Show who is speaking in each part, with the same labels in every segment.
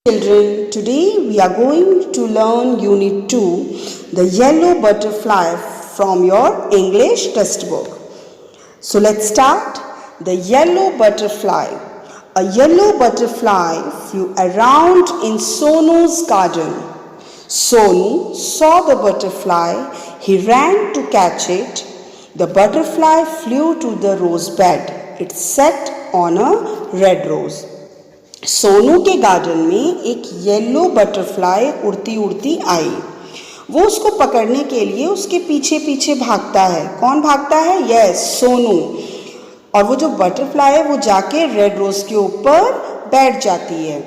Speaker 1: Children, today we are going to learn Unit 2, the yellow butterfly from your English textbook. So let's start. The yellow butterfly. A yellow butterfly flew around in Sonu's garden. Sonu saw the butterfly. He ran to catch it. The butterfly flew to the rose bed. It sat on a red rose. Sonu के garden में एक yellow butterfly उड़ती उड़ती आई। वो उसको पकड़ने के लिए उसके पीछे पीछे भागता है। कौन भागता है? यस, सोनू। और वो जो बटरफ्लाई है वो जाके रेड रोज के ऊपर बैठ जाती है।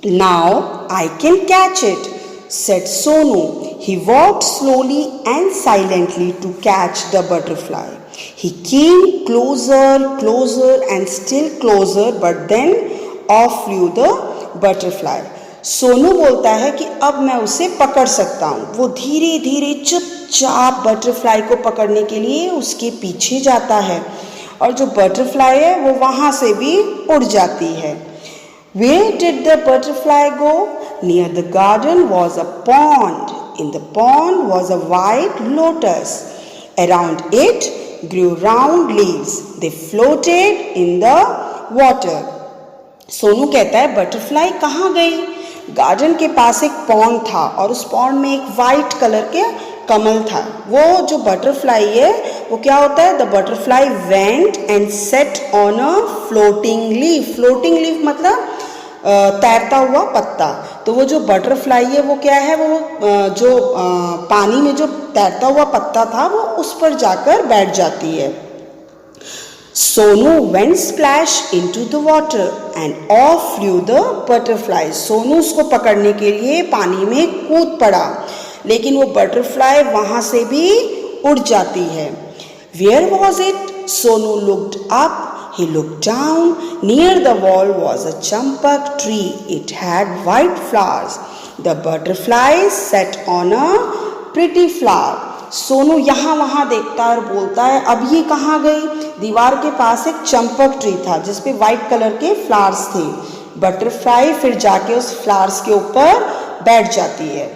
Speaker 1: Now I can catch it, said Sonu. He walked slowly and silently to catch the butterfly. He came closer closer and still closer, but then off flew the butterfly. Sonu बोलता है कि अब मैं उसे पकड़ सकता हूँ। वो धीरे धीरे चुपचाप बटरफ्लाई को पकड़ने के लिए उसके पीछे जाता है और जो बटरफ्लाई है वो वहाँ से भी उड़ जाती है। Where did the butterfly go? Near the garden was a pond. In the pond was a white lotus. Around it grew round leaves. They floated in the water. Sonu कहता है बटरफ्लाई कहाँ गई? गार्डन के पास एक पॉन्ड था और उस pond में एक वाइट कलर के कमल था। वो जो बटरफ्लाई है वो क्या होता है? The butterfly went and set on a floating leaf. Floating leaf मतलब तैरता हुआ पत्ता। तो वो जो बटरफ्लाई है वो क्या है? वो जो पानी में जो तैरता हुआ पत्ता था वो उस पर जाकर बैठ जाती है। Sonu went splash into the water and off flew the butterfly. Sonu उसको पकड़ने के लिए पानी में कूद पड़ा, लेकिन वो बटरफ्लाई वहां से भी उड़ जाती है। Where was it? Sonu looked up. He looked down. Near the wall was a champak tree. It had white flowers. The butterfly sat on a pretty flower. Sonu यहाँ वहाँ देखता है और बोलता है अब ये कहाँ गई? दीवार के पास एक चंपक ट्री था जिसपे वाइट कलर के फ्लावर्स थे। बटरफ्लाई फिर जाके उस फ्लावर्स के ऊपर बैठ जाती है।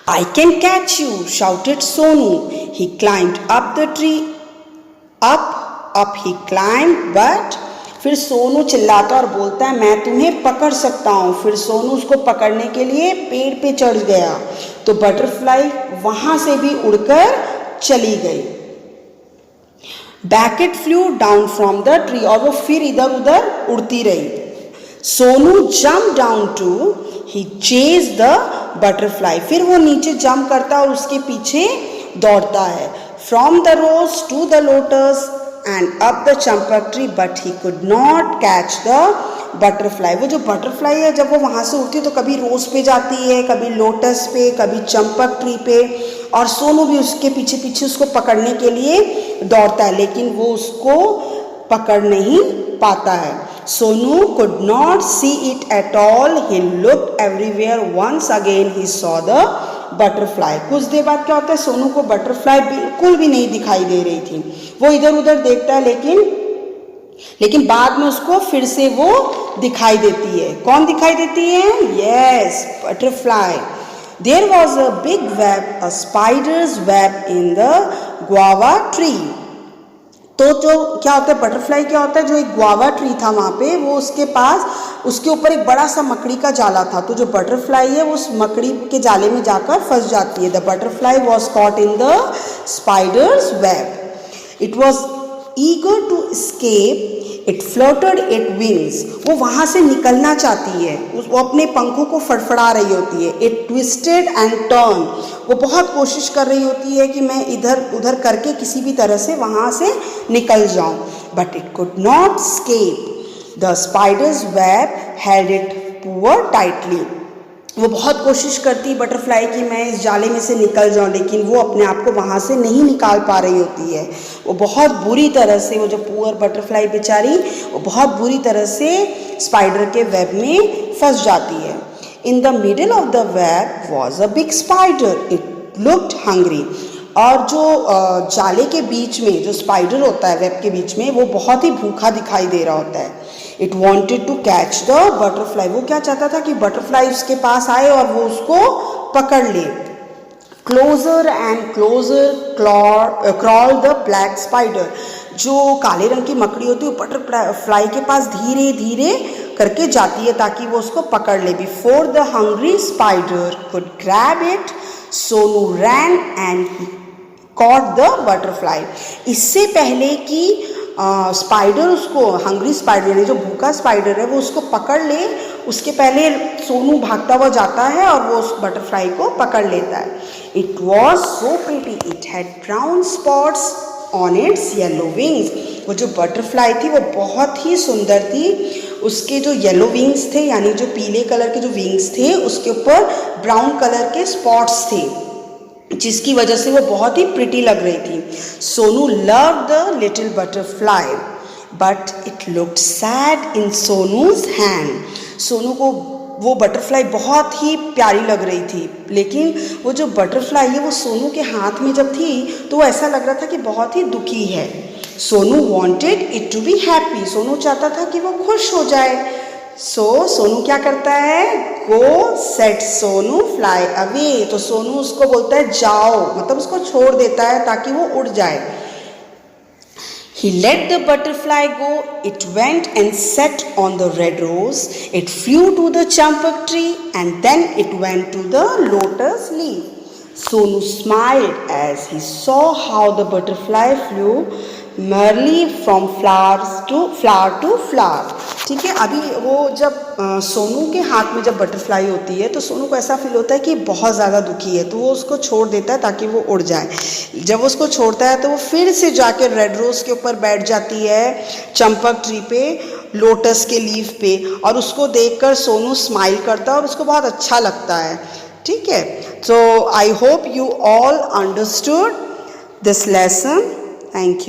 Speaker 1: I can catch you, shouted Sonu. He climbed up the tree. Up he climbed, but फिर सोनू चिल्लाता और बोलता है मैं तुम्हें पकड़ सकता हूँ। फिर सोनू उसको पकड़ने के लिए पेड़ पे चढ़ गया तो बटरफ्लाई वहां से भी उड़कर चली गई। Back it flew down from the tree, और वो फिर इधर उधर उड़ती रही। Sonu jump down to he chase the butterfly. फिर वो नीचे जंप करता और उसके पीछे दौड़ता है। From the rose to the lotus and up the champak tree, but he could not catch the butterfly. वो जो बटरफ्लाई है जब वो वहाँ से उड़ती है तो कभी रोज पे जाती है, कभी लोटस पे, कभी चंपक ट्री पे, और सोनू भी उसके पीछे पीछे उसको पकड़ने के लिए दौड़ता है, लेकिन वो उसको पकड़ नहीं पाता है। Sonu could not see it at all. He looked everywhere. Once again he saw the butterfly. कुछ देर बाद क्या होता है? सोनू को बटरफ्लाई बिल्कुल भी नहीं दिखाई दे रही थी। वो इधर उधर देखता है लेकिन बाद में उसको फिर से वो दिखाई देती है। कौन दिखाई देती है? Yes, butterfly. There was a big web, a spider's web in the guava tree. तो जो क्या होता है? बटरफ्लाई क्या होता है? जो एक गुआवा ट्री था वहाँ पे, वो उसके पास उसके ऊपर एक बड़ा सा मकड़ी का जाला था। तो जो बटरफ्लाई है वो उस मकड़ी के जाले में जाकर फंस जाती है। The butterfly was caught in the spider's web. It was eager to escape. It fluttered it wings. वो वहाँ से निकलना चाहती है, वो अपने पंखों को फड़फड़ा रही होती है। It twisted and turn. वो बहुत कोशिश कर रही होती है कि मैं इधर उधर करके किसी भी तरह से वहाँ से निकल जाऊँ, but it could not escape. The spider's web held it poor tightly. वो बहुत कोशिश करती है बटरफ्लाई कि मैं इस जाले में से निकल जाऊं, लेकिन वो अपने आप को वहाँ से नहीं निकाल पा रही होती है। वो बहुत बुरी तरह से, वो जो पुअर बटरफ्लाई बेचारी, वो बहुत बुरी तरह से स्पाइडर के वेब में फंस जाती है। In the middle of the web was a big spider. It looked hungry. और जो जाले के बीच में जो स्पाइडर होता है वेब के बीच में, वो बहुत ही भूखा दिखाई दे रहा होता है। It wanted to catch the butterfly, वो क्या चाहता था कि बटरफ्लाई उसके पास आए और वो उसको पकड़ ले। Closer and closer crawl the black spider, जो काले रंग की मकड़ी होती है वो बटरफ्लाई के पास धीरे धीरे करके जाती है ताकि वो उसको पकड़ ले। Before the hungry spider could grab it, Sonu ran and caught the butterfly. इससे पहले कि स्पाइडर उसको, हंग्री स्पाइडर यानी जो भूखा स्पाइडर है, वो उसको पकड़ ले, उसके पहले सोनू भागता हुआ जाता है और वो उस बटरफ्लाई को पकड़ लेता है। It was so pretty, it had brown spots on it's yellow wings, वो जो बटरफ्लाई थी वो बहुत ही सुंदर थी, उसके जो येलो विंग्स थे यानी जो पीले कलर के जो विंग्स थे उसके ऊपर ब्राउन कलर के स्पॉट्स थे, जिसकी वजह से वो बहुत ही प्रिटी लग रही थी। Sonu love the little butterfly but it looked sad in सोनूज hand, Sonu को वो बटरफ्लाई बहुत ही प्यारी लग रही थी, लेकिन वो जो बटरफ्लाई है वो सोनू के हाथ में जब थी तो वो ऐसा लग रहा था कि बहुत ही दुखी है। Sonu wanted it to be happy, Sonu चाहता था कि वो खुश हो जाए। सोनू क्या करता है, गो सेट सोनू फ्लाई अवे, तो सोनू उसको बोलता है जाओ, मतलब उसको छोड़ देता है ताकि वो उड़ जाए। He let the butterfly go, it went and sat on the red rose, it flew to the champak tree and then it went to the lotus leaf. Sonu smiled as he saw how the butterfly flew merrily from flower to flower. ठीक है, अभी वो जब सोनू के हाथ में जब butterfly होती है तो सोनू को ऐसा फील होता है कि बहुत ज़्यादा दुखी है, तो वो उसको छोड़ देता है ताकि वो उड़ जाए। जब वो उसको छोड़ता है तो वो फिर से जाके रेड रोज़ के ऊपर बैठ जाती है, चंपक ट्री पे, लोटस के लीफ पे, और उसको देखकर सोनू स्माइल करता है और उसको बहुत अच्छा लगता है। ठीक है, so I hope you all understood this lesson. Thank you.